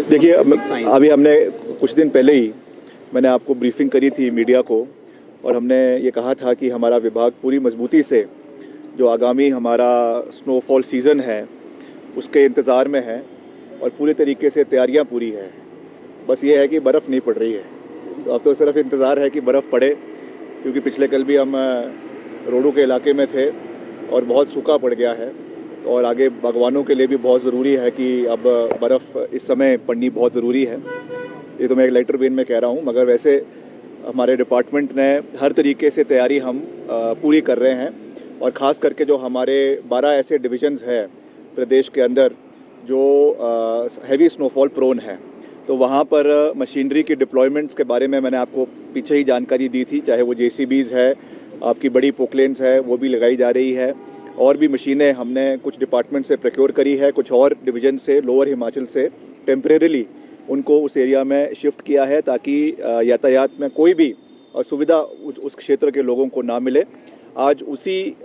देखिए, अभी हमने कुछ दिन पहले ही मैंने आपको ब्रीफिंग करी थी मीडिया को, और हमने ये कहा था कि हमारा विभाग पूरी मजबूती से जो आगामी हमारा स्नोफॉल सीज़न है उसके इंतज़ार में है और पूरे तरीके से तैयारियां पूरी है। बस ये है कि बर्फ़ नहीं पड़ रही है, तो अब तो सिर्फ इंतज़ार है कि बर्फ़ पड़े, क्योंकि पिछले कल भी हम रोडों के इलाके में थे और बहुत सूखा पड़ गया है। और आगे बागवानों के लिए भी बहुत ज़रूरी है कि अब बर्फ़ इस समय पड़नी बहुत ज़रूरी है। ये तो मैं एक लेटर वेन में कह रहा हूँ, मगर वैसे हमारे डिपार्टमेंट ने हर तरीके से तैयारी हम पूरी कर रहे हैं। और ख़ास करके जो हमारे 12 ऐसे डिविजन्स हैं प्रदेश के अंदर जो हैवी स्नोफॉल प्रोन है, तो वहाँ पर मशीनरी की डिप्लॉयमेंट्स के बारे में मैंने आपको पीछे ही जानकारी दी थी। चाहे वो JCBs है, आपकी बड़ी पोकलेन्स है, वो भी लगाई जा रही है। और भी मशीनें हमने कुछ डिपार्टमेंट से प्रोक्योर करी है, कुछ और डिवीज़न से, लोअर हिमाचल से टेम्परेरीली उनको उस एरिया में शिफ्ट किया है ताकि यातायात में कोई भी असुविधा उस क्षेत्र के लोगों को ना मिले। आज उसी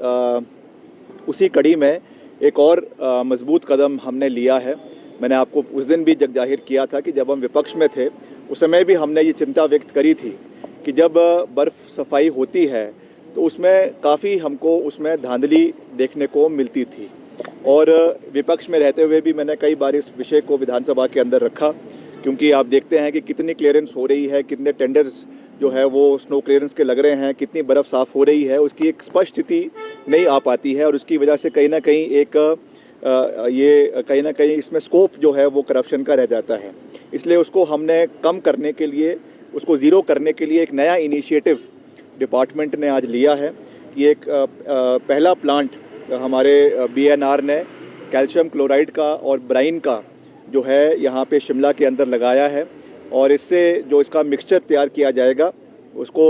कड़ी में एक और मजबूत कदम हमने लिया है। मैंने आपको उस दिन भी जग जाहिर किया था कि जब हम विपक्ष में थे उस समय भी हमने ये चिंता व्यक्त करी थी कि जब बर्फ़ सफाई होती है तो उसमें काफ़ी हमको उसमें धांधली देखने को मिलती थी। और विपक्ष में रहते हुए भी मैंने कई बार इस विषय को विधानसभा के अंदर रखा, क्योंकि आप देखते हैं कि कितनी क्लियरेंस हो रही है, कितने टेंडर्स जो है वो स्नो क्लियरेंस के लग रहे हैं, कितनी बर्फ़ साफ़ हो रही है, उसकी एक स्पष्ट स्थिति नहीं आ पाती है। और उसकी वजह से कहीं ना कहीं कहीं ना कहीं इसमें स्कोप जो है वो करप्शन का रह जाता है। इसलिए उसको हमने कम करने के लिए, उसको ज़ीरो करने के लिए एक नया इनिशिएटिव डिपार्टमेंट ने आज लिया है। ये एक पहला प्लांट हमारे BNR ने कैल्शियम क्लोराइड का और ब्राइन का जो है यहाँ पे शिमला के अंदर लगाया है। और इससे जो इसका मिक्सचर तैयार किया जाएगा उसको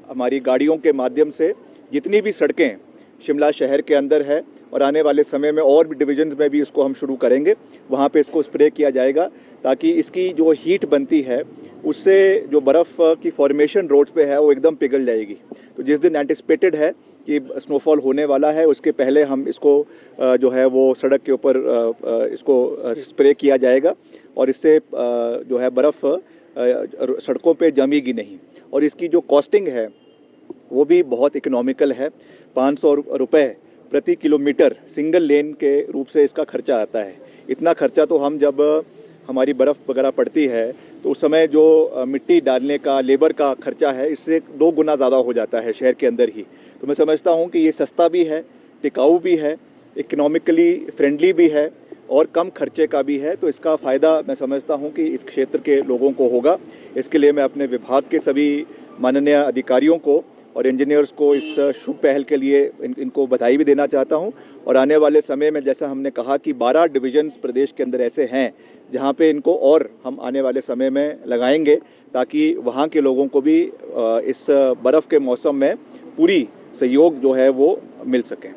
हमारी गाड़ियों के माध्यम से जितनी भी सड़कें शिमला शहर के अंदर है, और आने वाले समय में और भी डिविजन्स में भी इसको हम शुरू करेंगे, वहाँ पे इसको स्प्रे किया जाएगा ताकि इसकी जो हीट बनती है उससे जो बर्फ़ की फॉर्मेशन रोड्स पे है वो एकदम पिघल जाएगी। तो जिस दिन एंटिसिपेटेड है कि स्नोफॉल होने वाला है उसके पहले हम इसको जो है वो सड़क के ऊपर इसको स्प्रे किया जाएगा, और इससे जो है बर्फ़ सड़कों पे जमेगी नहीं। और इसकी जो कॉस्टिंग है वो भी बहुत इकोनॉमिकल है। 500 रुपये प्रति किलोमीटर सिंगल लेन के रूप से इसका खर्चा आता है। इतना खर्चा तो हम जब हमारी बर्फ़ वगैरह पड़ती है तो उस समय जो मिट्टी डालने का लेबर का खर्चा है इससे 2 गुना ज़्यादा हो जाता है शहर के अंदर ही। तो मैं समझता हूँ कि ये सस्ता भी है, टिकाऊ भी है, इकोनॉमिकली फ्रेंडली भी है और कम खर्चे का भी है। तो इसका फ़ायदा मैं समझता हूँ कि इस क्षेत्र के लोगों को होगा। इसके लिए मैं अपने विभाग के सभी माननीय अधिकारियों को और इंजीनियर्स को इस शुभ पहल के लिए इनको बधाई भी देना चाहता हूं। और आने वाले समय में जैसा हमने कहा कि 12 डिविजन्स प्रदेश के अंदर ऐसे हैं जहां पे इनको और हम आने वाले समय में लगाएंगे ताकि वहां के लोगों को भी इस बर्फ़ के मौसम में पूरी सहयोग जो है वो मिल सके।